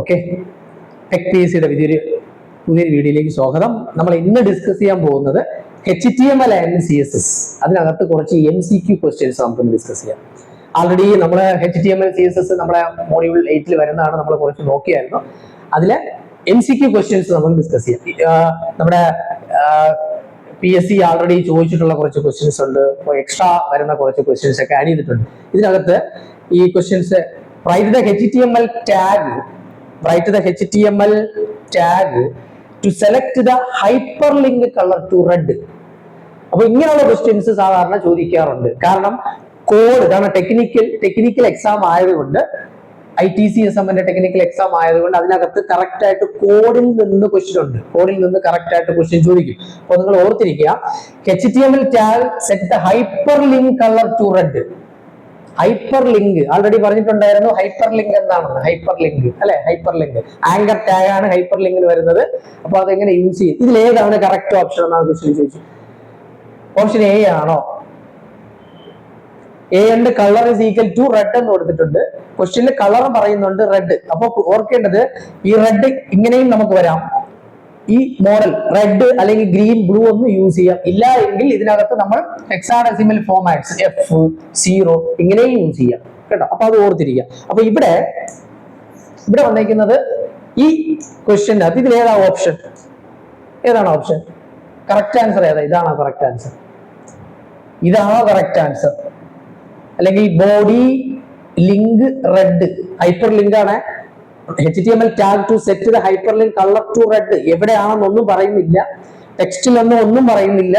Okay, tech P S സിയുടെ പുതിയൊരു വീഡിയോയിലേക്ക് സ്വാഗതം. നമ്മൾ ഇന്ന് ഡിസ്കസ് ചെയ്യാൻ പോകുന്നത് HTML ആൻഡ് CSS. അതിനകത്ത് കുറച്ച് MCQ ക്വസ്റ്റ്യൻസ് നമുക്ക് ഡിസ്കസ് ചെയ്യാം. ആൾറെഡി നമ്മൾ HTML CSS നമ്മുടെ മോഡ്യൂൾ 8 വരുന്നതാണ്, നമ്മൾ കുറച്ച് നോക്കിയായിരുന്നു. അതിലെ MCQ ക്വസ്റ്റ്യൻസ് നമ്മൾ ഡിസ്കസ് ചെയ്യാം. നമ്മുടെ PSC ആൾറെഡി ചോദിച്ചിട്ടുള്ള കുറച്ച് ക്വസ്റ്റ്യൻസ് ഉണ്ട്, എക്സ്ട്രാ വരുന്ന കുറച്ച് ക്വസ്റ്റ്യൻസ് ഒക്കെ ആഡ് ചെയ്തിട്ടുണ്ട്. ഇതിനകത്ത് ഈ questions write the HTML tag to select the hyperlink color to red. അപ്പൊ ഇങ്ങനെയുള്ള ക്വസ്റ്റ്യൻസ് സാധാരണ ചോദിക്കാറുണ്ട്. കാരണം കോഡ്, കാരണം ടെക്നിക്കൽ എക്സാം ആയതുകൊണ്ട്, ITCSM ടെക്നിക്കൽ എക്സാം ആയതുകൊണ്ട് അതിനകത്ത് കറക്റ്റ് ആയിട്ട് കോഡിൽ നിന്ന് ക്വസ്റ്റ്യൻ ഉണ്ട്. കോഡിൽ നിന്ന് കറക്റ്റ് ആയിട്ട് ക്വസ്റ്റ്യൻ ചോദിക്കും. അപ്പൊ നിങ്ങൾ ഓർത്തിരിക്കുക, HTML tag set the hyperlink color to red. Hyperlink already പറഞ്ഞിട്ടുണ്ടായിരുന്നു. ഹൈപ്പർ ലിങ്ക് എന്താണെന്ന്, ഹൈപ്പർ ലിങ്ക് അല്ലെ, ഹൈപ്പർ ലിങ്ക് ആങ്കർ ടാഗ് ആണ് ഹൈപ്പർ ലിങ്കിന് വരുന്നത്. അപ്പൊ അതെങ്ങനെ യൂസ് ചെയ്യും, ഇതിൽ ഏതാണ് കറക്റ്റ് ഓപ്ഷൻ എന്നാണ് ക്വസ്റ്റ്യൻ ചോദിച്ചു. ഓപ്ഷൻ എ ആണോ? A and colour is equal to red എന്ന് കൊടുത്തിട്ടുണ്ട്. ക്വസ്റ്റ്യനിൽ കളർ പറയുന്നുണ്ട് റെഡ്. അപ്പൊ ഓർക്കേണ്ടത്, ഈ റെഡ് ഇങ്ങനെയും നമുക്ക് വരാം, ഈ മോഡൽ റെഡ് അല്ലെങ്കിൽ ഗ്രീൻ, ബ്ലൂ ഒന്നും യൂസ് ചെയ്യാം. ഇല്ല എങ്കിൽ ഇതിനകത്ത് നമ്മൾ ഹെക്സാഡെസിമൽ ഫോമാറ്റ്സ് F0 ഇങ്ങനെയും യൂസ് ചെയ്യാം കേട്ടോ. അപ്പൊ അത് ഓർത്തിരിക്കുക. അപ്പൊ ഇവിടെ വന്നിരിക്കുന്നത് ഈ ക്വസ്റ്റ്യനകത്ത് ഇതിൽ ഏതാണ് ഓപ്ഷൻ? കറക്റ്റ് ആൻസർ ഏതാ? ഇതാണോ കറക്റ്റ് ആൻസർ? ഇതാണോ കറക്റ്റ് ആൻസർ? അല്ലെങ്കിൽ body link red, hyper link ആണ്. HTML tag to set the hyperlink color to red. എവിടെയാണെന്നൊന്നും പറയുന്നില്ല, ടെക്സ്റ്റിലൊന്നും ഒന്നും പറയുന്നില്ല.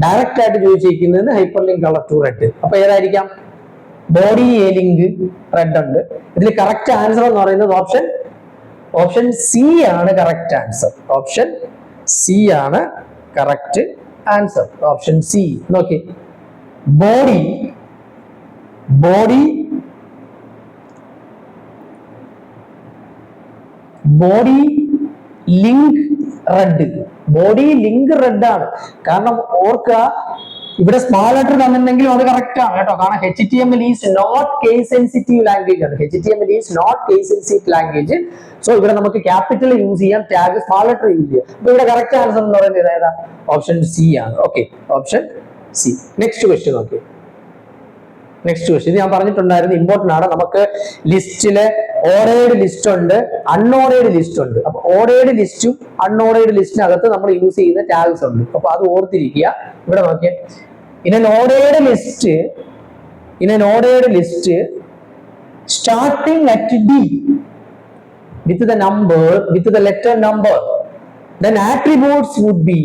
ഡയറക്റ്റ് ആയിട്ട് ചോദിച്ചിരിക്കുന്നത് ഹൈപ്പർലിങ്ക് കളർ ടു റെഡ്. അപ്പൊ ഏതായിരിക്കാം? ബോഡി ലിങ്ക് റെഡ് ഉണ്ട്. ഇതിൽ കറക്റ്റ് ആൻസർ എന്ന് പറയുന്നത് ഓപ്ഷൻ സി ആണ് കറക്റ്റ് ആൻസർ. ഓപ്ഷൻ സി ആണ് കറക്റ്റ് ആൻസർ. ഓപ്ഷൻ സി നോക്കി, body link red. Body link red ആണ്. കാരണം ഓർക്കുക, ഇവിടെ സ്മാൾ ലെറ്റർ തന്നിട്ടുണ്ടെങ്കിലും അത് കറക്റ്റ് ആണ് കേട്ടോ. കാരണം HTML is not case sensitive language ആണ്. HTML is not case sensitive language. So ഇവിടെ നമുക്ക് ക്യാപിറ്റൽ യൂസ് ചെയ്യാം, ടാഗ് സ്മാൾ ലെറ്റർ യൂസ് ചെയ്യാം. അപ്പൊ ഇവിടെ കറക്റ്റ് ആൻസർ എന്ന് പറയുന്നത് ഏതാ? ഓപ്ഷൻ സി ആണ്. Okay, option C. Next question നോക്കി. നെക്സ്റ്റ് ക്വസ്റ്റ്യൻ, ഇത് ഞാൻ പറഞ്ഞിട്ടുണ്ടായിരുന്നു, ഇമ്പോർട്ടന്റ് ആണ്. നമുക്ക് ലിസ്റ്റില് ഓർഡേർഡ് ലിസ്റ്റ് ഉണ്ട്, അൺഓർഡേർഡ് ലിസ്റ്റ് ഉണ്ട്. അപ്പൊ ഓർഡേർഡ് ലിസ്റ്റും അൺഓർഡേർഡ് ലിസ്റ്റിനകത്ത് നമ്മൾ യൂസ് ചെയ്യുന്ന ടാഗ്സ് ഉണ്ട്. അപ്പൊ അത് ഓർത്തിരിക്കുക. ഇവിടെ നോക്കിയേ, in an ordered list starting at D with the letter number, then attributes would be.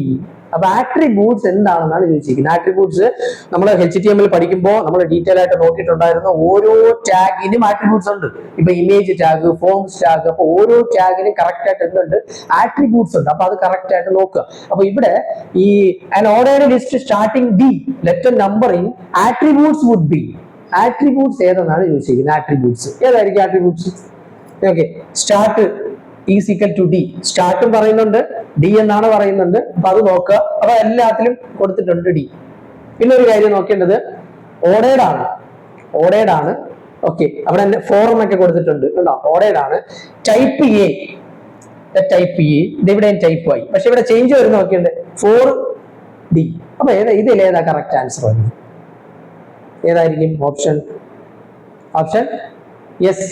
അപ്പൊ ആട്രിബ്യൂട്ട്സ് എന്താണെന്നാണ് ചോദിച്ചിരിക്കുന്നത്. ആട്രിബ്യൂട്ട്സ് നമ്മൾ HTML പഠിക്കുമ്പോൾ നമ്മൾ ഡീറ്റെയിൽ ആയിട്ട് നോക്കിയിട്ടുണ്ടായിരുന്നു. ഓരോ ടാഗിനും ആട്രിബ്യൂട്ട്സ് ഉണ്ട്. ഇപ്പൊ ഇമേജ് ടാഗ്, ഫോംസ് ടാഗ്, അപ്പൊ ഓരോ ടാഗിനും കറക്റ്റ് ആയിട്ട് എന്തുണ്ട്? ആട്രിബ്യൂട്ട്സ് ഉണ്ട്. അപ്പൊ അത് കറക്റ്റ് ആയിട്ട് നോക്കുക. അപ്പൊ ഇവിടെ ഈ an ordered list starting D, letter numbering, attributes would be. Attributes ഏതെന്നാണ് ചോദിച്ചിരിക്കുന്നത്. ആട്രിബ്യൂട്ട്സ് ഏതായിരിക്കും? Attributes okay, start is equal to D. സ്റ്റാർട്ടും പറയുന്നുണ്ട്, ഡി എന്നാണ് പറയുന്നുണ്ട്. അപ്പൊ അത് നോക്കുക. അപ്പൊ എല്ലാത്തിലും കൊടുത്തിട്ടുണ്ട് ഡി. പിന്നെ ഒരു കാര്യം നോക്കേണ്ടത്, ഓർഡേർഡ് ആണ്. ഓക്കെ, അവിടെ ഫോർ ഒക്കെ കൊടുത്തിട്ടുണ്ട് കേട്ടോ. ഓർഡേർഡ് ആണ്. ടൈപ്പ് എ, ഇവിടെ ടൈപ്പ് ആയി. പക്ഷെ ഇവിടെ ചേഞ്ച് വരുന്ന നോക്കിയുണ്ട്, 4D. അപ്പൊ ഇതിലേതാ കറക്റ്റ് ആൻസർ വരുന്നത്? ഏതായിരിക്കും ഓപ്ഷൻ? യെസ്,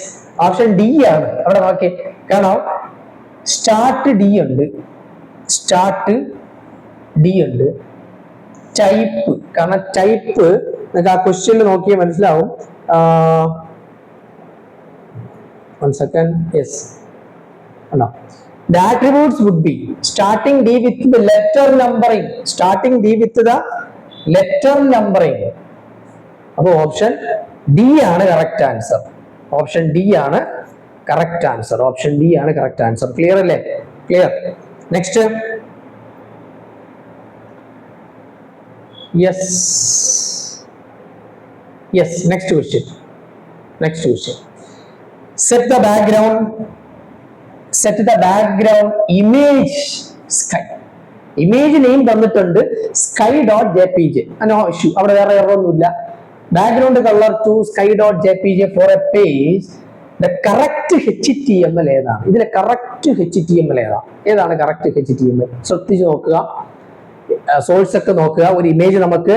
ഓപ്ഷൻ ഡി ആണ്. അവിടെ നോക്കി, കാരണം സ്റ്റാർട്ട് ഡി ഉണ്ട്, ടൈപ്പ്, കാരണം ടൈപ്പ് നിങ്ങൾക്ക് ആ ക്വസ്റ്റ്യനിൽ നോക്കിയാൽ മനസ്സിലാവും. Yes, the attributes would be starting D with the letter numbering. അപ്പൊ ഓപ്ഷൻ ഡി ആണ് കറക്റ്റ് ആൻസർ. ഓപ്ഷൻ ഡി ആണ് കറക്റ്റ് ആൻസർ. ക്ലിയർ അല്ലേ? Clear. Next, next question. set the background image sky. Image name തന്നിട്ടുണ്ട് sky.jpg. No issue, അവിടെ വേറെ ഒന്നുമില്ല. Background colour to sky.jpg for a page the correct HTML ഏതാണ്? ഇതിലെ correct HTML ഏതാണ് correct HTML? ശ്രദ്ധിച്ച് നോക്കുക, സോഴ്സ് ഒക്കെ നോക്കുക. ഒരു ഇമേജ് നമുക്ക്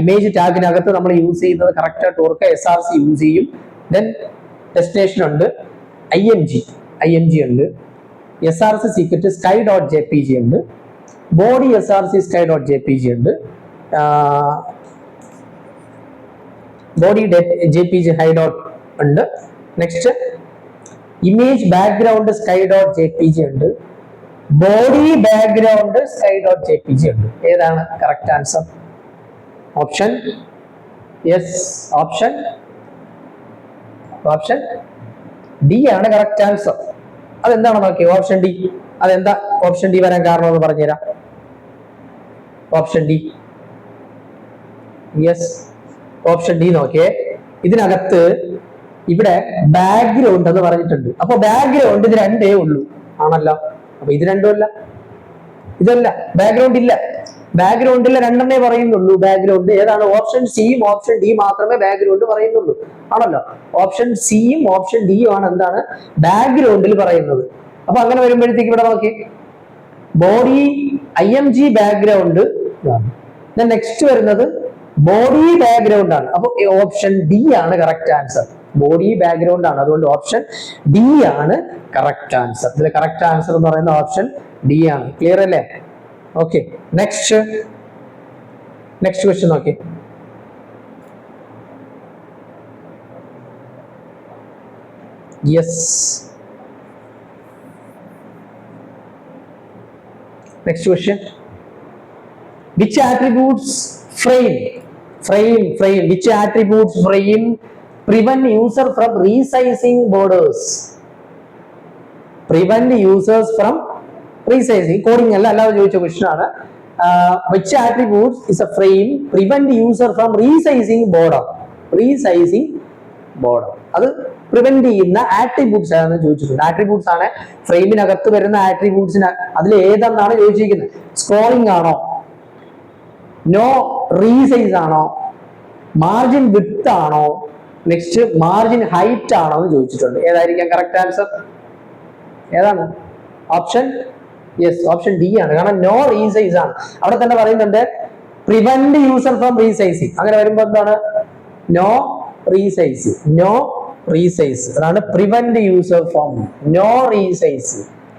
ഇമേജ് ടാഗിനകത്ത് നമ്മൾ യൂസ് ചെയ്യുന്നത് കറക്റ്റ് ആയിട്ട് ഓർക്കുക. SRC യൂസ് ചെയ്യും. ദെൻ ഡെസ്റ്റിനേഷൻ ഉണ്ട്, IMG ഉണ്ട്, SRC സീക്രട്ട് sky.jpg ഉണ്ട്, ബോഡി SRC sky.jpg ഉണ്ട്, ബോഡി JPG high dot ഉണ്ട്. നെക്സ്റ്റ് ഇമേജ് ബാക്ക്ഗ്രൗണ്ട് sky.jpg ഉണ്ട്, ബോഡി ബാക്ക്ഗ്രൗണ്ട് sky.jpg ഉണ്ട്. ഏതാണ് correct answer? Option yes, option D ആണ് കറക്റ്റ് ആൻസർ. അതെന്താണ് നോക്കിയത്? Option D. അതെന്താ ഓപ്ഷൻ ഡി വരാൻ കാരണം എന്ന് പറഞ്ഞുതരാം. Option D, yes, option D നോക്കിയേ. ഇതിനകത്ത് ഇവിടെ ബാക്ക്ഗ്രൗണ്ട് എന്ന് പറഞ്ഞിട്ടുണ്ട്. അപ്പൊ ബാക്ക്ഗ്രൗണ്ട് ഇത് രണ്ടേ ഉള്ളൂ, ആണല്ലോ. അപ്പൊ ഇത് രണ്ടും അല്ല, ഇതല്ല, ബാക്ക്ഗ്രൗണ്ട് ഇല്ല. ബാക്ക്ഗ്രൗണ്ടിൽ രണ്ടെണ്ണേ പറയുന്നുള്ളൂ. ബാക്ക്ഗ്രൗണ്ട് ഏതാണ്? ഓപ്ഷൻ സിയും ഓപ്ഷൻ ഡി മാത്രമേ ബാക്ക്ഗ്രൗണ്ട് പറയുന്നുള്ളൂ, ആണല്ലോ. ഓപ്ഷൻ സിയും ഓപ്ഷൻ ഡിയും ആണ് എന്താണ് ബാക്ക്ഗ്രൗണ്ടിൽ പറയുന്നത്. അപ്പൊ അങ്ങനെ വരുമ്പോഴത്തേക്ക് ഇവിടെ നോക്കി, ബോഡി IMG ബാക്ക്ഗ്രൗണ്ട്, നെക്സ്റ്റ് വരുന്നത് ബോഡി ബാക്ക്ഗ്രൗണ്ട് ആണ്. അപ്പൊ ഓപ്ഷൻ ഡി ആണ് കറക്റ്റ് ആൻസർ. ബോഡി ബാക്ക്ഗ്രൗണ്ട് ആണ്, അതുകൊണ്ട് ഓപ്ഷൻ ഡി ആണ് കറക്റ്റ് ആൻസർ. ഇതിലെ കറക്റ്റ് ആൻസർ എന്ന് പറയുന്ന ഓപ്ഷൻ ഡി ആണ്. ക്ലിയർ അല്ലേ? ഓക്കെ, നെക്സ്റ്റ് ക്വസ്റ്റ്യൻ നോക്കി. Yes, next question. Which attributes frame which attributes frame prevent user from resizing borders? Prevent users from resizing. Coding alla ചോദിച്ച question ആണ്. Which attributes is a frame prevent user from resizing border? അത് prevent ചെയ്യുന്ന attributes ആണെന്ന് ചോദിച്ചിട്ടുണ്ട്. Attributes ആണ് ഫ്രെയിമിനകത്ത് വരുന്ന ആട്രിബ്യൂട്ട്സിന്. അതിൽ ഏതെന്നാണ് ചോദിച്ചിരിക്കുന്നത്? സ്ക്രോളിംഗ് ആണോ, നോ റീസൈസ് ആണോ, മാർജിൻ വിഡ്ത്ത് ആണോ, നെക്സ്റ്റ് മാർജിൻ ഹൈറ്റ് ആണോ എന്ന് ചോദിച്ചിട്ടുണ്ട്. ഏതായിരിക്കാം കറക്റ്റ് ആൻസർ? ഏതാണ് ഓപ്ഷൻ? യെസ്, ഓപ്ഷൻ ഡി ആണ്. കാരണം നോ റീസൈസ് ആണ്. അവിടെ തന്നെ പറയുന്നുണ്ട് പ്രിവെന്റ് യൂസർ ഫ്രം റീസൈസിങ്. അങ്ങനെ വരുമ്പോ എന്താണ്? No resize. അതാണ് prevent user from no resize.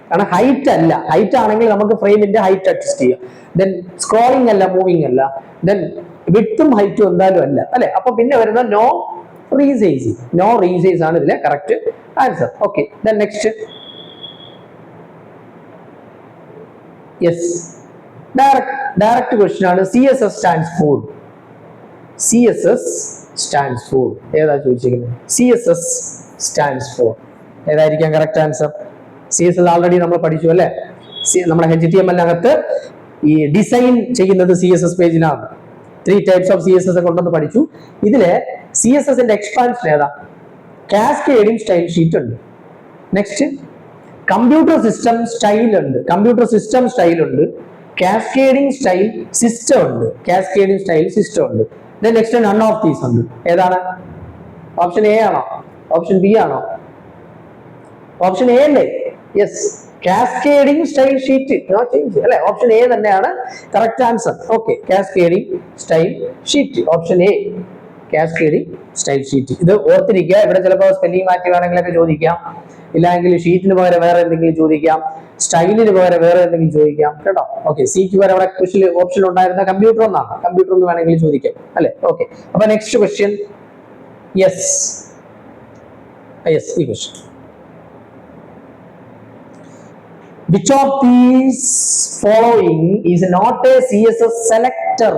കാരണം ഹൈറ്റ് അല്ല. ഹൈറ്റ് ആണെങ്കിൽ നമുക്ക് ഫ്രെയിമിന്റെ ഹൈറ്റ് അഡ്ജസ്റ്റ് ചെയ്യാം. ദെൻ സ്ക്രോളിംഗ് അല്ല, മൂവിംഗ് അല്ല. ദെൻ വിഡ്ത്തും ഹൈറ്റും എന്തായാലും അല്ല, അല്ലെ? അപ്പൊ പിന്നെ വരുന്ന നോ റീസൈസ് ആണ് ഇതിലെ correct answer. Okay, then next. Yes, direct question ആണ്. CSS stands for ഏതാ ചോദിച്ചിരിക്കുന്നത്? CSS stands for ഏതായിരിക്കാം കറക്റ്റ് ആൻസർ? CSS ആൾറെഡി നമ്മൾ പഠിച്ചു, അല്ലെ? നമ്മുടെ HTML-നകത്ത് ഈ ഡിസൈൻ ചെയ്യുന്നത് CSS പേജിലാണ്. 3 types of CSS കൊണ്ടൊന്ന് പഠിച്ചു. ഇതില് CSS-ന്റെ എക്സ്പാൻഷൻ ഏതാ? കാസ്കേഡിംഗ് സ്റ്റൈൽ ഷീറ്റ് ഉണ്ട്. നെക്സ്റ്റ് കമ്പ്യൂട്ടർ സിസ്റ്റം സ്റ്റൈൽ ഉണ്ട്. കാസ്കേഡിംഗ് സ്റ്റൈൽ സിസ്റ്റം ഉണ്ട്. നെക്സ്റ്റ് നൺ ഓഫ് ദീസ് ഉണ്ട്. ഏതാണ്? ഓപ്ഷൻ എ ആണോ? ഓപ്ഷൻ ബി ആണോ? ഓപ്ഷൻ എ അല്ലേ? Yes, cascading style sheet. No change, അല്ലെ? ഓപ്ഷൻ എ തന്നെയാണ് correct answer. Okay, cascading style sheet, option A, cascading style sheet. ഇത് ഓർത്തിരിക്കുക. ഇവിടെ ചിലപ്പോൾ സ്പെല്ലിംഗ് മാറ്റി വേണമെങ്കിലൊക്കെ ചോദിക്കാം, ഇല്ലെങ്കിൽ ഷീറ്റിന് പകരം വേറെ എന്തെങ്കിലും ചോദിക്കാം, സ്റ്റൈലിന് പകരം വേറെ എന്തെങ്കിലും ചോദിക്കാം, കേട്ടോ. ഓക്കെ, സിക്ക് പകരം അവിടെ ക്വസ്റ്റ്യൻ ഓപ്ഷൻ ഉണ്ടായിരുന്ന കമ്പ്യൂട്ടർ ഒന്നാണ്. കമ്പ്യൂട്ടർ എന്ന് വേണമെങ്കിൽ ചോദിക്കാം, അല്ലെ? ഓക്കെ, അപ്പൊ നെക്സ്റ്റ് ക്വസ്റ്റ്യൻ. യെസ്, ഈ question. Which of these following is not a CSS selector?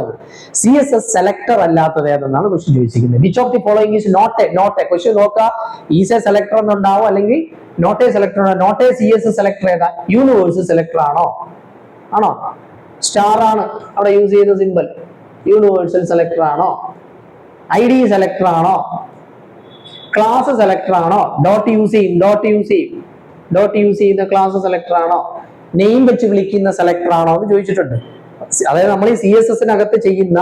CSS selector അല്ലാത്തത് ഏതെന്നാണ് ക്വസ്റ്റ്യൻ ചോദിച്ചിരിക്കുന്നത്. Which of the following is not a question നോക്കുക. ഈസ് എ സെലക്ടർ എന്നുണ്ടാവും, അല്ലെങ്കിൽ not a selector. Not a CSS selector ഏതാ? Universal selector ആണോ? Star ആണ് അവിടെ യൂസ് ചെയ്ത സിമ്പിൾ. യൂണിവേഴ്സൽ സെലക്ടർ ആണോ? ID സെലക്ടർ ആണോ? ക്ലാസ് സെലക്ടർ ആണോ? ഡോട്ട് യൂസ് ചെയ്യുന്ന ക്ലാസ് സെലക്ടർ ആണോ? നെയിം വെച്ച് വിളിക്കുന്ന സെലക്ടർ ആണോ എന്ന് ചോദിച്ചിട്ടുണ്ട്. അതായത് നമ്മൾ ഈ CSS-നകത്ത് ചെയ്യുന്ന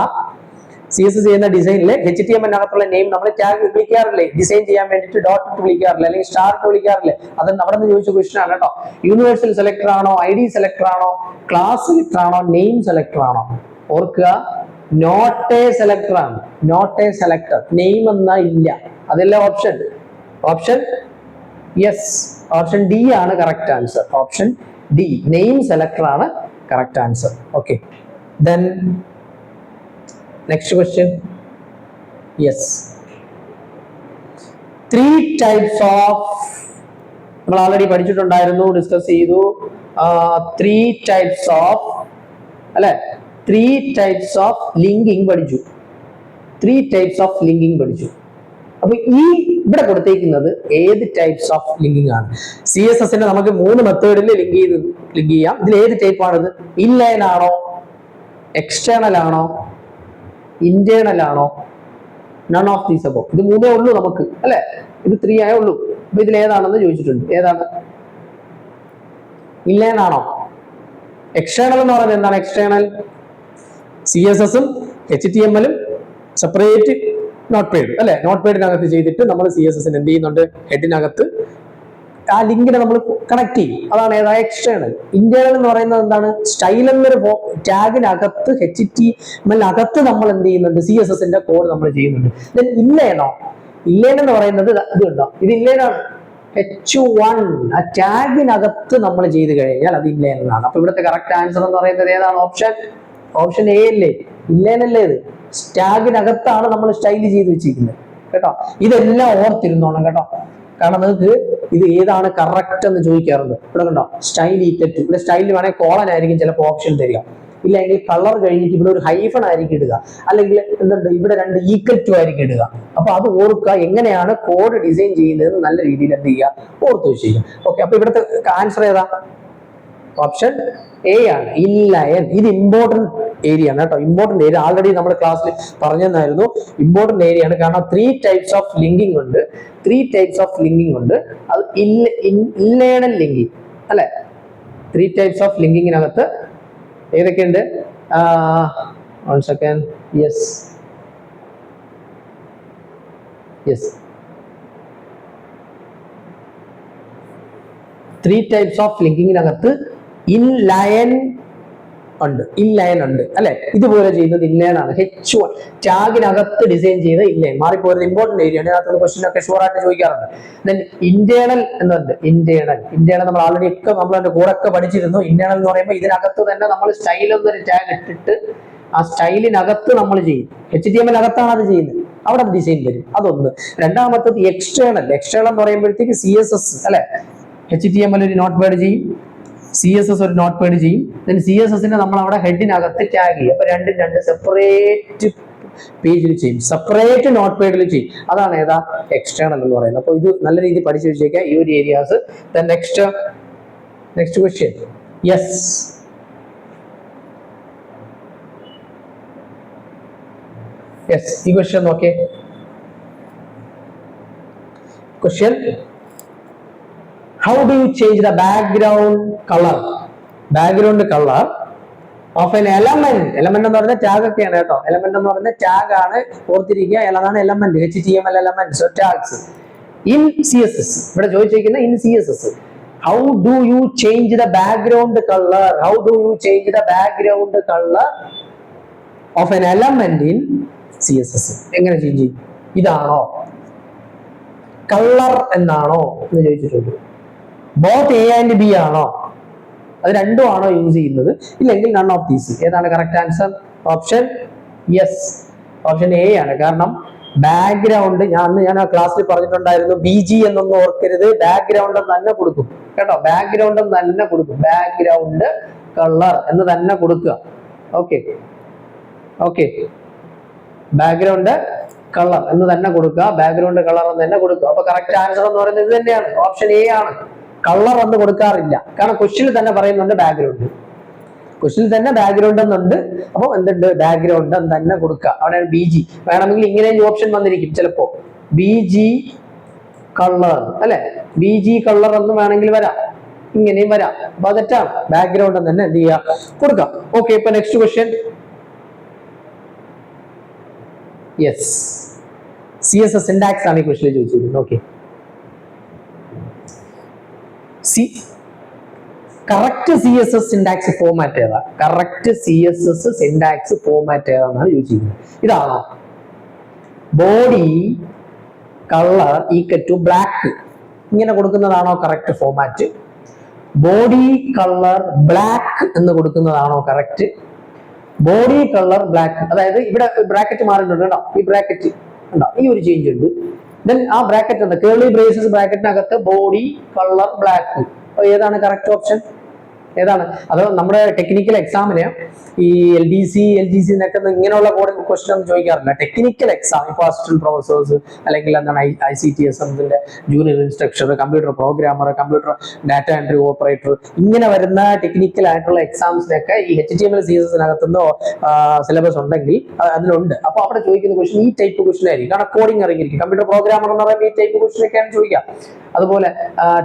CSS ചെയ്യുന്ന ഡിസൈനിൽ HTML-നകത്തുള്ള നെയിം നമ്മൾ ടാഗ് വിളിക്കാറില്ലേ, ഡിസൈൻ ചെയ്യാൻ വേണ്ടിയിട്ട് ഡോട്ട് ഇട്ട് വിളിക്കാറില്ല, അല്ലെങ്കിൽ സ്റ്റാർ ഇട്ട് വിളിക്കാറില്ലേ? അത് അവിടെ നിന്ന് ചോദിച്ച ക്വസ്റ്റൻ ആണ് കേട്ടോ. യൂണിവേഴ്സൽ സെലക്ടർ ആണോ, ID സെലക്ടർ ആണോ, ക്ലാസ് സെലക്ടർ ആണോ, നെയിം സെലക്ടർ ആണോ? ഓർക്കുക, നോട്ട് എ സെലക്ടർ ആണ്. നോട്ട് എ സെലക്ടർ, നെയിം എന്നാ ഇല്ല. അതല്ല option. Option yes, option D ആണ് correct answer. Option D, name selector ആണ് correct answer. Okay, then next question. Yes, 3 types of, നമ്മൾ ഓൾറെഡി പഠിച്ചിട്ടുണ്ടായിരുന്നു, ഡിസ്കസ് ചെയ്തു. 3 types ഓഫ് അല്ലെ, 3 types ഓഫ് ലിങ്കിങ് പഠിച്ചു. 3 types ഓഫ് ലിങ്കിങ് പഠിച്ചു. അപ്പൊ ഈ ഇവിടെ കൊടുത്തേക്കുന്നത് ഏത് ടൈപ്സ് ഓഫ് ലിങ്കിങ് ആണ്? CSS-നെ നമുക്ക് 3 മെത്തേഡിൽ ലിങ്ക് ചെയ്യാം. ഇതിൽ ഏത് ടൈപ്പ് ആണിത്? ഇൻലൈൻ ആണോ, എക്സ്റ്റേണൽ ആണോ, ഇന്റേണൽ ആണോ? None of these above. ഇത് 3 ഉള്ളൂ നമുക്ക് അല്ലെ, ഇത് 3 ആയേ ഉള്ളൂ. അപ്പൊ ഇതിൽ ഏതാണെന്ന് ചോദിച്ചിട്ടുണ്ട്. ഏതാണ്? ഇൻലൈൻ ആണോ? എക്സ്റ്റേണൽ എന്ന് പറയുന്നത് എന്താണ്? എക്സ്റ്റേണൽ CSS-ഉം HTML-ഉം സെപ്പറേറ്റ് നോട്ട് പെയ്ഡ് അല്ലെ, നോട്ട് പെയ്ഡിനകത്ത് ചെയ്തിട്ട് നമ്മൾ CSS-ന് എന്ത് ചെയ്യുന്നുണ്ട്? ഹെഡിനകത്ത് ആ ലിങ്കിനെ നമ്മൾ കണക്ട് ചെയ്യും. അതാണ് ഏതാ? എക്സ്റ്റേണൽ. ഇന്റേണൽ എന്ന് പറയുന്നത് എന്താണ്? സ്റ്റൈൽ എന്നൊരു ടാഗിനകത്ത് HTML-നകത്ത് നമ്മൾ എന്ത് ചെയ്യുന്നുണ്ട്? CSS-ന്റെ കോഡ് നമ്മൾ ചെയ്യുന്നുണ്ട്. ദെൻ ഇൻലൈനോ? ഇൻലൈൻ എന്ന് പറയുന്നത് ഇത് ഉണ്ടോ? ഇത് ഇൻലൈനാണ്. H1 ആ ടാഗിനകത്ത് നമ്മൾ ചെയ്ത് കഴിഞ്ഞാൽ അത് ഇൻലൈൻ എന്നാണ്. അപ്പൊ ഇവിടുത്തെ കറക്റ്റ് ആൻസർ എന്ന് പറയുന്നത് ഏതാണ്? ഓപ്ഷൻ എ അല്ലേ? ഇൻലൈൻ അല്ലേ? ഇത് ടാഗിനകത്താണ് നമ്മൾ സ്റ്റൈൽ ചെയ്ത് വെച്ചിരിക്കുന്നത് കേട്ടോ. ഇതെല്ലാം ഓർത്തിരുന്നോണം കേട്ടോ, കാരണം നിങ്ങൾക്ക് ഇത് ഏതാണ് കറക്റ്റ് എന്ന് ചോദിക്കാറുണ്ട്. ഇവിടെ കണ്ടോ, സ്റ്റൈൽ ഈക്വൽ. ഇവിടെ സ്റ്റൈൽ വേണമെങ്കിൽ കോളൻ ആയിരിക്കും ചിലപ്പോൾ ഓപ്ഷൻ തരിക, ഇല്ലെങ്കിൽ കളർ കഴിഞ്ഞിട്ട് ഇവിടെ ഒരു ഹൈഫൺ ആയിരിക്കും ഇടുക, അല്ലെങ്കിൽ എന്തുണ്ട് ഇവിടെ 2 ഈക്വൽ ടു ആയിരിക്കും ഇടുക. അപ്പൊ അത് ഓർക്കുക, എങ്ങനെയാണ് കോഡ് ഡിസൈൻ ചെയ്യുന്നത് നല്ല രീതിയിൽ എന്ത് ചെയ്യുക, ഓർത്ത് വെച്ചിരിക്കുക. ഓക്കെ, അപ്പൊ ഇവിടുത്തെ ആൻസർ ഏതാ? ഓപ്ഷൻ എ ആണ്, ഇൻലൈൻ. ഇത് ഇമ്പോർട്ടന്റ് ഏരിയ ആണ് കേട്ടോ, ഇമ്പോർട്ടന്റ് ഏരിയ. ആൾറെഡി നമ്മൾ ക്ലാസ്സിൽ പറഞ്ഞിരുന്നു, ഇമ്പോർട്ടന്റ് ഏരിയ ആണ്. കാരണം 3 types ഓഫ് ലിങ്കിങ് ഉണ്ട്. 3 types ഓഫ് ലിങ്കിങ് ഉണ്ട്. അത് ഇൻലൈനൽ ലിങ്കിങ് അല്ലെ. 3 types ഓഫ് ലിങ്കിങ്ങിനകത്ത് ഏതൊക്കെയുണ്ട്? 1 second. യെസ്, 3 types ഓഫ് ലിങ്കിങ്ങിനകത്ത് ഇൻലൈൻ ഉണ്ട്, അല്ലെ. ഇതുപോലെ ചെയ്യുന്നത് ഇൻലൈൻ ആണ്. H1 ടാഗിനകത്ത് ഡിസൈൻ ചെയ്ത ഇൻലൈൻ. മാറിപ്പോയത് ഇമ്പോർട്ടന്റ് ഏരിയ ആണ്, അതിനകത്ത് ക്വസ്റ്റ്യൻ ഒക്കെ ഷുവർ ആയിട്ട് ചോദിക്കാറുണ്ട്. ദെൻ ഇന്റേണൽ എന്നുണ്ട്. ഇന്റേണൽ നമ്മൾ ആൾറെഡി ഒക്കെ നമ്മൾ അതിന്റെ കൂടെ ഒക്കെ പഠിച്ചിരുന്നു. ഇന്റേണൽ എന്ന് പറയുമ്പോൾ ഇതിനകത്ത് തന്നെ നമ്മൾ സ്റ്റൈൽ എന്നൊരു ടാഗ് ഇട്ടിട്ട് ആ സ്റ്റൈലിനകത്ത് നമ്മൾ ചെയ്യും. HTML-നകത്താണ് അത് ചെയ്യുന്നത്, അവിടെ ഡിസൈൻ വരും. അതൊന്ന്. രണ്ടാമത്തത് എക്സ്റ്റേണൽ. എക്സ്റ്റേണൽ എന്ന് പറയുമ്പോഴത്തേക്ക് CSS അല്ലെ, HTML ഒരു നോട്ട് പേഡ് ചെയ്യും, CSS ഒരു നോട്ട് പേഡ് ചെയ്യും. ദെൻ CSS-നെ നമ്മൾ അവിടെ ഹെഡിനകത്ത് ടാഗ് ചെയ്യും. അപ്പൊ 2 സെപ്പറേറ്റ് പേജിൽ ചെയ്യും, സെപ്പറേറ്റ് നോട്ട് പേഡിൽ ചെയ്യും. അതാണ് ഏതാ? എക്സ്റ്റേണൽ എന്ന് പറയുന്നത്. അപ്പൊ ഇത് നല്ല രീതിയിൽ പഠിച്ചു വെച്ചേക്കാം ഈ ഒരു areas. Then next question. Yes, ഈ ക്വസ്റ്റ്യൻ നോക്കേ. Question: how do you change the background color of an element? Element എന്ന് പറയുന്നത് ടാഗ് ഒക്കെയാണ് കേട്ടോ. എലമെന്റ് എന്ന് പറയുന്നത് ടാഗ് ആണ്, ഓർത്തിരിക്കുക. അതാണ് element, HTML element. So tags in CSS. ഇവിടെ ചോദിച്ചിരിക്കുന്ന in CSS. how do you change the background color of an element in CSS? എങ്ങനെ ചേഞ്ച് ചെയ്യും? ഇതാണോ കളർ എന്നാണോ എന്ന് ചോദിച്ചിട്ടുണ്ട്. ബോത്ത് A and B ആണോ, അത് രണ്ടും ആണോ യൂസ് ചെയ്യുന്നത്, ഇല്ലെങ്കിൽ നൺ ഓഫ് ദീസ്? ഏതാണ് correct answer? Option yes, option A ആണ്. കാരണം ബാക്ക്ഗ്രൗണ്ട് ഞാൻ ആ ക്ലാസ്സിൽ പറഞ്ഞിട്ടുണ്ടായിരുന്നു, BG എന്നൊന്നും ഓർക്കരുത്, ബാക്ക്ഗ്രൗണ്ട് തന്നെ കൊടുക്കും കേട്ടോ. ബാക്ക്ഗ്രൗണ്ട് തന്നെ കൊടുക്കും, ബാക്ക്ഗ്രൗണ്ട് കളർ എന്ന് തന്നെ കൊടുക്കുക. ഓക്കെ, ബാക്ക്ഗ്രൗണ്ട് കളർ എന്ന് തന്നെ കൊടുക്കുക, ബാക്ക്ഗ്രൗണ്ട് കളർ എന്ന് തന്നെ കൊടുക്കുക. അപ്പൊ കറക്റ്റ് ആൻസർ എന്ന് പറയുന്നത് ഇത് തന്നെയാണ്, ഓപ്ഷൻ എ ആണ്. കളർ എന്ന് കൊടുക്കാറില്ല, കാരണം ക്വസ്റ്റ്യനിൽ തന്നെ പറയുന്നുണ്ട് ബാക്ക്ഗ്രൗണ്ട്. ക്വസ്റ്റ്യനിൽ തന്നെ ബാക്ക്ഗ്രൗണ്ട് എന്നുണ്ട്. അപ്പൊ എന്തുണ്ട്? ബാക്ക്ഗ്രൗണ്ട് എന്ന് തന്നെ കൊടുക്കുക. അവിടെ BG വേണമെങ്കിൽ ഇങ്ങനെയും ഓപ്ഷൻ വന്നിരിക്കും ചിലപ്പോ, BG കളർ അല്ലെ, BG കളർ എന്ന് വേണമെങ്കിൽ വരാം, ഇങ്ങനെയും വരാം. അപ്പൊ തെറ്റാണ്, ബാക്ക്ഗ്രൗണ്ട് എന്ന് തന്നെ എന്ത് ചെയ്യുക, കൊടുക്കാം. ഓക്കെ, ഇപ്പൊ next question. Yes, CSS syntax ആണ് ഈ ക്വസ്റ്റിൽ ചോദിച്ചിരിക്കുന്നത്. Okay, correct CSS syntax format ഏതാ? കറക്റ്റ് CSS സിൻടാക്സ് ഫോമാറ്റ് ഏതാണെന്നാണ് ചോദിച്ചിരിക്കുന്നത്. ഇതാണോ? Body colour equal to black, ഇങ്ങനെ കൊടുക്കുന്നതാണോ correct format? Body colour black എന്ന് കൊടുക്കുന്നതാണോ കറക്റ്റ്? ബോഡി കളർ ബ്ലാക്ക്, അതായത് ഇവിടെ ബ്രാക്കറ്റ് മാറിയിട്ടുണ്ട് കേട്ടോ, ഈ ബ്രാക്കറ്റ് ഉണ്ടോ, ഈ ഒരു ചേഞ്ച് ഉണ്ട്. ദെൻ ആ ബ്രാക്കറ്റ് ഉണ്ട്, കേർലി ബ്രേസസ് ബ്രാക്കറ്റിനകത്ത് ബോഡി കളർ ബ്ലാക്ക്. ഏതാണ് കറക്റ്റ് ഓപ്ഷൻ? ഏതാണ്? അത് നമ്മുടെ ടെക്നിക്കൽ എക്സാമിന് ഈ LDC എന്നൊക്കെ ഇങ്ങനെയുള്ള ക്വസ്റ്റൻ ഒന്നും ചോദിക്കാറില്ല. ടെക്നിക്കൽ എക്സാം, ഇപ്പോൾ അസിസ്റ്റന്റ് പ്രൊഫസേഴ്സ് അല്ലെങ്കിൽ എന്താണ് ICTS junior instructor, computer programmer, computer data entry operator, ഇങ്ങനെ വരുന്ന ടെക്നിക്കൽ ആയിട്ടുള്ള എക്സാംസിനൊക്കെ ഈ HTML CSS സിലബസ് ഉണ്ടെങ്കിൽ അതിലുണ്ട്. അപ്പൊ അവിടെ ചോദിക്കുന്ന ക്വസ്റ്റൻ ഈ ടൈപ്പ് ക്വസ്റ്റൻ ആയിരിക്കും. കാരണം കോഡിംഗ് അറിഞ്ഞിരിക്കും, കമ്പ്യൂട്ടർ പ്രോഗ്രാമർ എന്ന് പറയുമ്പോൾ ഈ ടൈപ്പ് ക്വസ്റ്റൻ ഒക്കെയാണ് ചോദിക്കുക. അതുപോലെ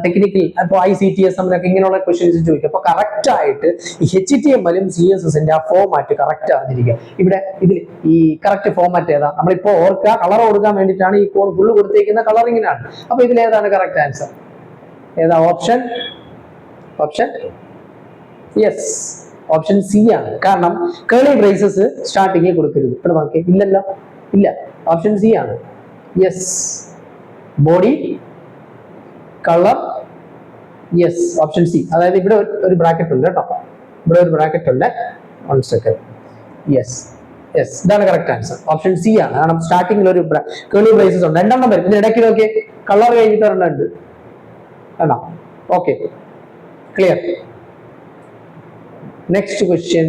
ടെക്നിക്കൽ ഇപ്പോൾ ICTS ഇങ്ങനെയുള്ള ക്വസ്റ്റ്യൻസ് ചോദിക്കും. അപ്പൊ കറക്റ്റ് ആയിട്ട് ഈ HTML-ഉം CSS-ന്റെ ആ ഫോമാറ്റ് കറക്റ്റ് അറിഞ്ഞിരിക്കുക. ഇവിടെ ഇതിൽ ഈ കറക്റ്റ് ഫോമാറ്റ് ഏതാ? നമ്മളിപ്പോ ഓർക്കുക, കളർ കൊടുക്കാൻ വേണ്ടിയിട്ടാണ് ഈ കോഡ് ഫുള്ള് കൊടുത്തേക്കുന്ന കളറിങ്ങിനാണ്. അപ്പൊ ഇതിൽ ഏതാണ് കറക്റ്റ് ആൻസർ? ഏതാ ഓപ്ഷൻ? യെസ്, ഓപ്ഷൻ C ആണ്. കാരണം കേർലി ബ്രേസസ് സ്റ്റാർട്ടിങ് കൊടുക്കരുത്. ഇവിടെ നോക്കിയേ, ഇല്ലല്ലോ, ഇല്ല. ഓപ്ഷൻ C ആണ്. Yes, body colour, yes, option C. അതായത് ഇവിടെ ഒരു ബ്രാക്കറ്റ് ഉണ്ട് കേട്ടോ, ഇവിടെ ഒരു ബ്രാക്കറ്റ് ഉണ്ട്. 1 സെക്കൻഡ്. യെസ്, ഇതാണ് കറക്റ്റ് ആൻസർ. ഓപ്ഷൻ C ആണ്. കാരണം സ്റ്റാർട്ടിങ്ങിൽ ഒരു കേർലി ബ്രേസസ് ഉണ്ട്, 2 വരും. ഇതിന് ഇടയ്ക്ക് നോക്കിയേ, കളർ കഴിഞ്ഞിട്ട് ഉണ്ട് കേട്ടോ. Okay, clear. Next question.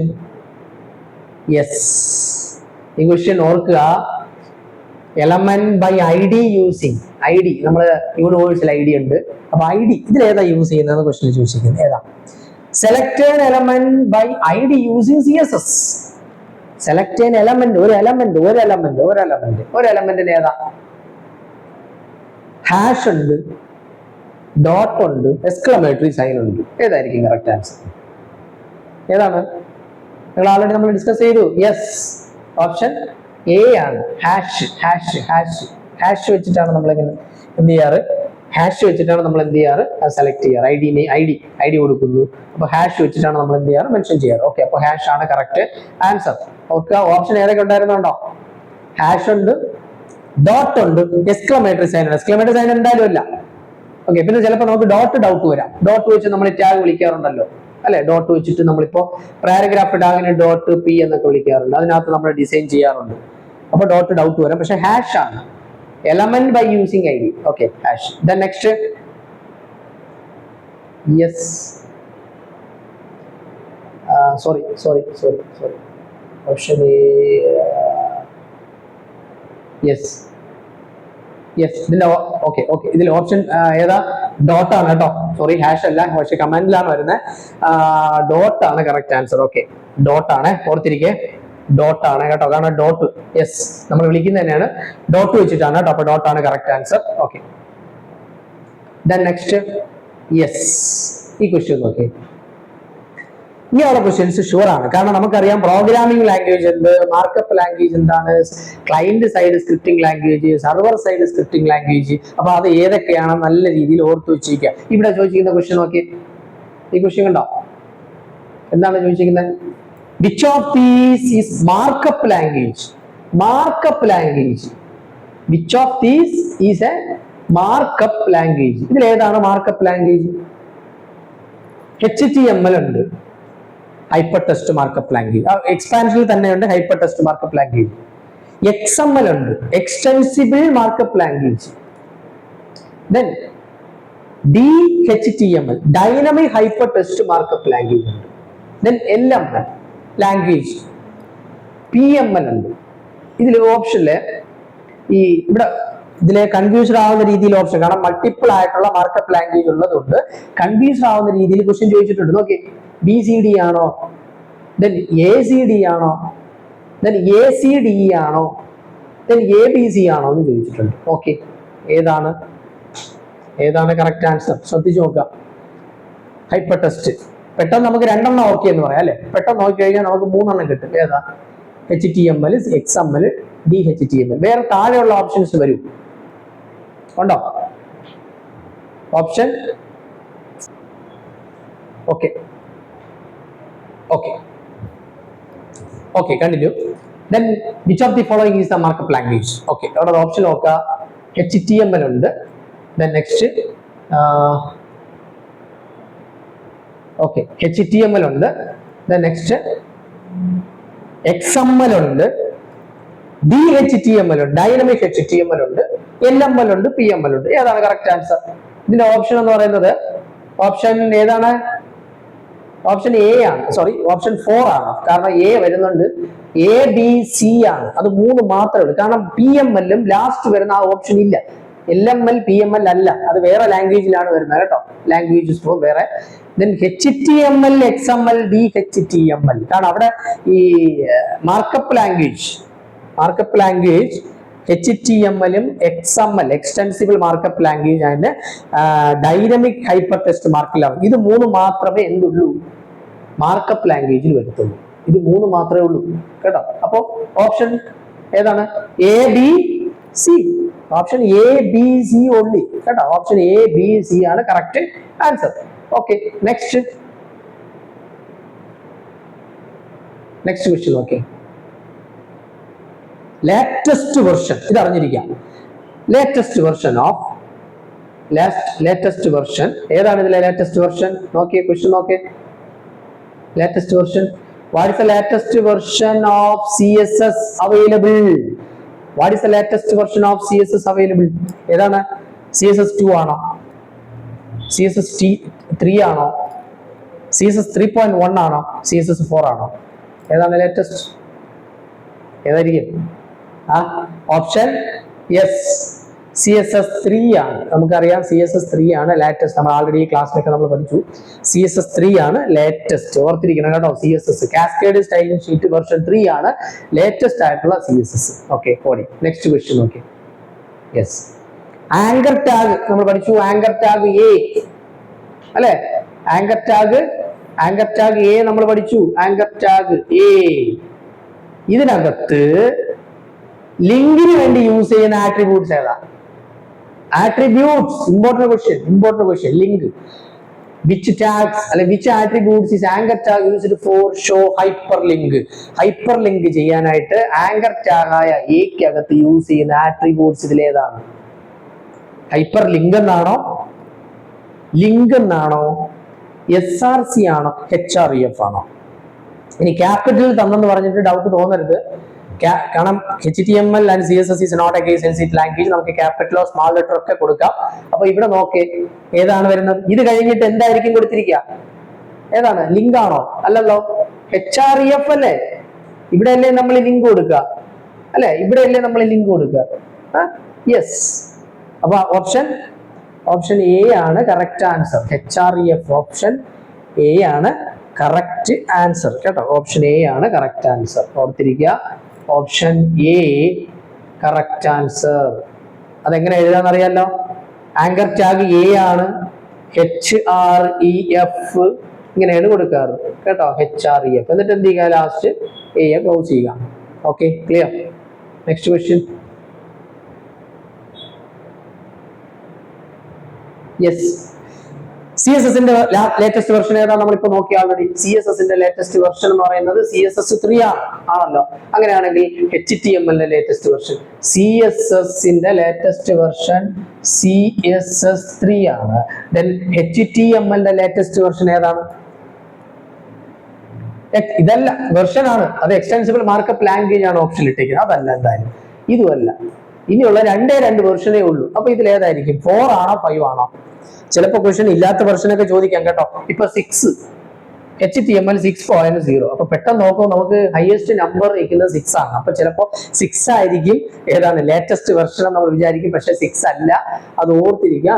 Yes, ഈ ക്വസ്റ്റ്യൻ ഓർക്കുക. Element by ID using, ID നമ്മൾ യൂണിവേഴ്സൽ ID ഉണ്ട്. അപ്പൊ ID ഇതിൽ ഏതാ യൂസ് ചെയ്യുന്നത് ക്വസ്റ്റ്യൻ ചോദിച്ചിരിക്കുന്നത്? ഏതാ? Select an element by ID using CSS. Select an element, ഒരു എലമെന്റിന് ഏതാ? ഹാഷ് ഉണ്ട്, ഡോട്ട് ഉണ്ട്, എക്സ്ക്ലമേറ്ററി സൈൻ ഉണ്ട്. ഏതായിരിക്കും കറക്റ്റ് ആൻസർ? ഏതാണ്? നിങ്ങൾ ആൾറെഡി നമ്മൾ ഡിസ്കസ് ചെയ്തു. യെസ്, ഓപ്ഷൻ A ആണ്. ഹാഷ് വെച്ചിട്ടാണ് നമ്മൾ എന്ത് ചെയ്യാറ്? ഹാഷ് വെച്ചിട്ടാണ് നമ്മൾ എന്ത് ചെയ്യാറ്? സെലക്ട് ചെയ്യാറ്. ഐഡി കൊടുക്കുന്നു. അപ്പൊ ഹാഷ് വെച്ചിട്ടാണ് നമ്മൾ എന്ത് ചെയ്യാറ്? മെൻഷൻ ചെയ്യാറ്. ഓക്കെ, അപ്പൊ ഹാഷ് ആണ് കറക്റ്റ് ആൻസർ. ഓക്കെ, ഓപ്ഷൻ ഏതൊക്കെ ഉണ്ടായിരുന്നുണ്ടോ? ഹാഷ് ഉണ്ട്, ഡോട്ട് ഉണ്ട്, എക്സ്ക്ലമേറ്ററി സൈൻ ഉണ്ട്. എക്സ്ക്ലമേറ്ററി സൈൻ എന്തായാലും ഇല്ല. ഓക്കെ, പിന്നെ ചിലപ്പോൾ നമുക്ക് ഡൗട്ട് വരാം. ഡോട്ട് വെച്ച് നമ്മൾ ടാഗ് വിളിക്കാറുണ്ടല്ലോ, അല്ലെ? ഡോട്ട് വെച്ചിട്ട് നമ്മളിപ്പോ പാരഗ്രാഫ് ടാഗിന് .p എന്നൊക്കെ വിളിക്കാറുണ്ട്. അതിനകത്ത് നമ്മൾ ഡിസൈൻ ചെയ്യാറുണ്ട്. അപ്പൊ ഡൗട്ട് വരാം. പക്ഷെ ഹാഷ് ആണ്. Element by using ID. Okay, hash. Then next. Yes, sorry. Option A. Yes, ഇതിന്റെ ഓക്കെ, ഇതിൽ ഓപ്ഷൻ ഏതാ? ഡോട്ട് ആണ് കേട്ടോ. സോറി, ഹാഷ് അല്ല, പക്ഷെ കമാൻഡിലാണ് വരുന്നത്. ഡോട്ട് ആണ് കറക്റ്റ് ആൻസർ. ഓക്കെ, ഡോട്ട് ആണ്, ഓർത്തിരിക്കെ, ഡോട്ട് ആണ് കേട്ടോ. കാരണം ഡോട്ട്, യെസ്, നമ്മൾ വിളിക്കുന്നത് തന്നെയാണ്, ഡോട്ട് വെച്ചിട്ടാണ് കേട്ടോ. അപ്പൊ ഡോട്ട് ആണ് correct answer. Okay, then next. Yes, ഈ ക്വസ്റ്റ്യൻ നോക്കി. ഇങ്ങനെയുള്ള ക്വസ്റ്റ്യൻസ് ഷുവർ ആണ്. കാരണം നമുക്കറിയാം പ്രോഗ്രാമിംഗ് ലാംഗ്വേജ് ഉണ്ട്, മാർക്കപ്പ് ലാംഗ്വേജ് എന്താണ്, client side scripting language, server side scripting language. അപ്പൊ അത് ഏതൊക്കെയാണ് നല്ല രീതിയിൽ ഓർത്ത് വെച്ചിരിക്കുക. ഇവിടെ ചോദിച്ചിരിക്കുന്ന ക്വസ്റ്റ്യൻ നോക്കി. ഈ ക്വസ്റ്റ്യൻ കണ്ടോ? എന്താണ് ചോദിച്ചിരിക്കുന്നത്? Which of these is markup language? Which of these is A markup language? ഇതിൽ ഏതാണ് മാർക്കപ്പ് ലാംഗ്വേജ്? HTML ഉണ്ട്, ഹൈപ്പർ ടെക്സ്റ്റ് മാർക്കപ്പ് ലാംഗ്വേജ്. എക്സ്പാൻഷനിൽ തന്നെയുണ്ട് hyper text markup language. XML ഉണ്ട്, extensible markup language. Then DHTML, dynamic hyper text markup language ഉണ്ട്. Then LML language, PML ഉണ്ട്. ഇതിൽ ഓപ്ഷനില് ഈ ഇവിടെ ഇതിലെ കൺഫ്യൂസ്ഡ് ആവുന്ന രീതിയിൽ ഓപ്ഷൻ, കാരണം മൾട്ടിപ്പിൾ ആയിട്ടുള്ള മാർക്കപ്പ് ലാംഗ്വേജ് ഉള്ളതുകൊണ്ട് കൺഫ്യൂസ്ഡ് ആവുന്ന രീതിയിൽ ക്വസ്റ്റ്യൻ ചോദിച്ചിട്ടുണ്ട്. നോക്കി, BCD ആണോ, ദെൻ ACD ആണോ, ദെൻ ACDE ആണോ, ദെൻ ABC ആണോ എന്ന് ചോദിച്ചിട്ടുണ്ട്. ഓക്കെ, ഏതാണ് കറക്റ്റ് ആൻസർ? ശ്രദ്ധിച്ചു നോക്കുക. ഹൈപ്പർ ടെക്സ്റ്റ് പെട്ടെന്ന് നമുക്ക് 2 ഓക്കെ എന്ന് പറയാം, അല്ലെ? പെട്ടെന്ന് നോക്കി കഴിഞ്ഞാൽ നമുക്ക് 3 കിട്ടും. ഏതാ? HTML, XML, DHTML. വേറെ താഴെയുള്ള ഓപ്ഷൻസ് വരും ഉണ്ടോ? Option okay okay okay continue. Then which of the following is the markup language? Okay, അവിടെ ഓപ്ഷൻ നോക്കുക. HTML ഉണ്ട്. Then next okay, HTML ഉണ്ട്. Then next XML ഉണ്ട്, DHTML ഉണ്ട്, ഡൈനാമിക് HTML ഉണ്ട്, LML ഉണ്ട്, PML ഉണ്ട്. ഏതാണ് കറക്റ്റ് ആൻസർ? ഇതിന്റെ ഓപ്ഷൻ എന്ന് പറയുന്നത് ഓപ്ഷൻ ഏതാണ്? ഓപ്ഷൻ എ ആണ്, സോറി ഓപ്ഷൻ 4 ആണ്. കാരണം എ വരുന്നുണ്ട്, ABC ആണ്. അത് 3 മാത്രമേ ഉള്ളൂ. കാരണം PML ലാസ്റ്റ് വരുന്ന ആ ഓപ്ഷൻ ഇല്ല. LML PML അല്ല, അത് വേറെ ലാംഗ്വേജിലാണ് വരുന്നത് കേട്ടോ. ലാംഗ്വേജ് സ്റ്റോർ വേറെ. Then HTML, XML, DHTML. കാരണം അവിടെ ഈ മാർക്കപ്പ് ലാംഗ്വേജ് HTML-ഉം XML extensible markup language and dynamic hyper text markup language, ഇത് 3 മാത്രമേ എന്തുള്ളൂ മാർക്കപ്പ് ലാംഗ്വേജിൽ വരുത്തുള്ളൂ. ഇത് 3 മാത്രമേ ഉള്ളൂ കേട്ടോ. അപ്പോ ഓപ്ഷൻ ഏതാണ്? ABC. ഓപ്ഷൻ ABC ഓൺലി കേട്ടോ. ഓപ്ഷൻ ABC ആണ് correct answer. Okay, next question. Okay, latest version, ഇത് അറിഞ്ഞിരിക്കാം. ലേറ്റസ്റ്റ് വെർഷൻ ഏതാണ്? ഇതിലെ ലേറ്റസ്റ്റ് വെർഷൻ നോക്കിയേ, ക്വസ്റ്റ്യൻ നോക്കിയേ. latest version. What is the latest version of CSS available? What is the latest version of CSS available? ഏതാണ്? CSS 2 ആണോ? CSS 3 ആണോ? CSS 3.1 ആണോ? CSS 4 ആണോ? ഏതാണ് ലേറ്റസ്റ്റ്? ഏതായിരിക്കും? ഓപ്ഷൻ യെസ്, CSS 3 ആണ്. നമുക്കറിയാം CSS 3 ആണ് ലേറ്റസ്റ്റ്. നമ്മൾ ആൾറെഡി ഈ ക്ലാസ്സിലൊക്കെ നമ്മൾ പഠിച്ചു. CSS 3 ആണ് ലേറ്റസ്റ്റ്, ഓർത്തിരിക്കണം കേട്ടോ. CSS cascade styling sheet version 3 ആണ് ലേറ്റസ്റ്റ് ആയിട്ടുള്ള CSS. Okay, Cody. Next question. Okay, yes, anchor tag നമ്മൾ പഠിച്ചു. ആങ്കർ ടാഗ് എ അല്ലെ? ആങ്കർ ടാഗ് എ നമ്മൾ പഠിച്ചു. ആങ്കർ ടാഗ് എ, ഇതിനകത്ത് ലിങ്കിന് വേണ്ടി യൂസ് ചെയ്യുന്ന ആട്രിബ്യൂട്ട്സ് ഏതാ? Attributes, important question. Link, which tags അല്ലെ which attributes is anchor tag used for show hyperlink? Hyperlink ചെയ്യാനായിട്ട് ആങ്കർ ടാഗ് ആയ എക്ക് അകത്ത് യൂസ് ചെയ്യുന്ന ആട്രിബ്യൂട്ട്സ് ഇതിൽ ഏതാണ്? ഹൈപ്പർലിങ്ക് എന്നാണോ, ലിങ്ക് എന്നാണോ, SRC ആണോ, HREF ആണോ? ഇനി ക്യാപിറ്റൽ തന്നെന്ന് പറഞ്ഞിട്ട് ഡൗട്ട് തോന്നരുത്. കാരണം HTML and CSS is not a case sensitive language. നമുക്ക് ക്യാപിറ്റലോ സ്മാൾ ലെറ്റർ ഒക്കെ കൊടുക്കാം. അപ്പൊ ഇവിടെ നോക്കേ, ഏതാണ് വരുന്നത്? ഇത് കഴിഞ്ഞിട്ട് എന്തായിരിക്കും കൊടുത്തിരിക്കുക? ഏതാണ്? ലിങ്ക് ആണോ? അല്ലല്ലോ, HREF അല്ലേ? ഇവിടെ അല്ലേ നമ്മൾ ലിങ്ക് കൊടുക്കുക അല്ലെ? യെസ്. അപ്പൊ ഓപ്ഷൻ എ ആണ് correct answer. HREF option A ആണ് കറക്റ്റ് ആൻസർ കേട്ടോ. ഓപ്ഷൻ എ ആണ് കറക്റ്റ് ആൻസർ, ഓർത്തിരിക്കുക. Option A correct answer. അതെങ്ങനെ എഴുതാന്ന് അറിയാലോ. ആങ്കർ ടാഗ് എ ആണ്, HREF ഇങ്ങനെയാണ് കൊടുക്കാറ് കേട്ടോ. HREF എന്നിട്ട് എന്ത് ചെയ്യുക? ലാസ്റ്റ് എ ക്ലോസ് ചെയ്യുക. Okay, clear. Next question. Yes, CSSന്റെ ലേറ്റസ്റ്റ് വെർഷൻ ഏതാണ്? നമ്മളിപ്പോ നോക്കി ആൾറെഡി. CSSന്റെ ലേറ്റസ്റ്റ് വെർഷൻ എന്ന് പറയുന്നത് CSS 3 ആണല്ലോ. അങ്ങനെയാണെങ്കിൽ HTMLന്റെ ലേറ്റസ്റ്റ് വെർഷൻ, CSSന്റെ ലേറ്റസ്റ്റ് വെർഷൻ CSS 3 ആണ്. Then HTMLന്റെ ലേറ്റസ്റ്റ് വെർഷൻ ഏതാണ്? ഇതല്ല, വെർഷൻ ആണ് അത്. എക്സ്റ്റെൻസിബിൾ മാർക്കപ്പ് ലാംഗ്വേജ് ആണ് ഓപ്ഷൻ ഇട്ടേക്കുന്നത്. അതല്ല, എന്തായാലും ഇതുമല്ല. ഇനിയുള്ള രണ്ട് വെർഷനേ ഉള്ളൂ. അപ്പൊ ഇതിൽ ഏതായിരിക്കും? 4 ആണോ 5 ആണോ? ചിലപ്പോ ക്വസ്റ്റ്യൻ ഇല്ലാത്ത വെർഷനൊക്കെ ചോദിക്കാം കേട്ടോ. ഇപ്പൊ 6 HTML 6.0. അപ്പൊ പെട്ടെന്ന് നോക്കുമ്പോൾ നമുക്ക് ഹയസ്റ്റ് നമ്പർ ഇരിക്കുന്നത് 6 ആണ്. അപ്പൊ ചിലപ്പോ 6 ആയിരിക്കും ഏതാണ് ലേറ്റസ്റ്റ് വെർഷൻ നമ്മൾ വിചാരിക്കും. പക്ഷെ 6 അല്ല, അത് ഓർത്തിരിക്കുക.